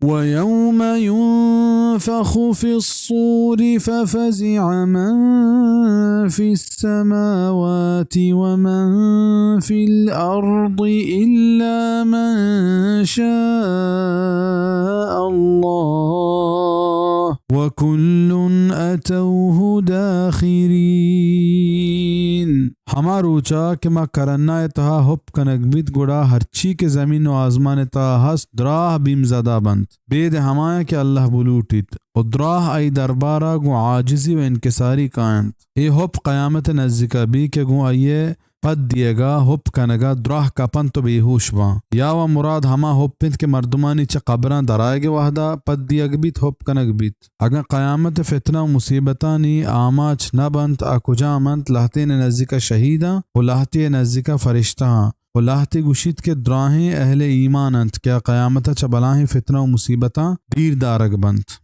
ويوم ينفخ في الصور ففزع من في السماوات ومن في الأرض إلا من شاء الله وكل أتوه داخرين. हमार ऊंचा कि मा करन्ना तहा हुप कनक बित गुड़ा हरची के जमीन व आसमान तहा हस द्राह बीम ज़दा बंद बेद हमाया के अल्लाह बुलूटित और द्राह आई दरबारा गु आजिजी व इनकिसारी कायंत ये हुप क़यामत नज़्ज़िका भी के गु आइए पद दिएगा हुप कनगा द्राह कपन तो बेहोश वा या व मुराद हमा हुपित के मर्दमानी च कब्रां दराएगे वहदा पद दिएग बीत हुप कनक बीत अगर क़यामत फितना मुसीबतानी आमाच न बंत अकुजामंत लहते नज़्ज़िका शहीदा व लहते नज़्ज़िका फरिश्ता व लहते गुशित के द्राहें अहले ईमान अंत क्या क़यामत च बलाहें फितना व मुसीबता दीर दारग बंत।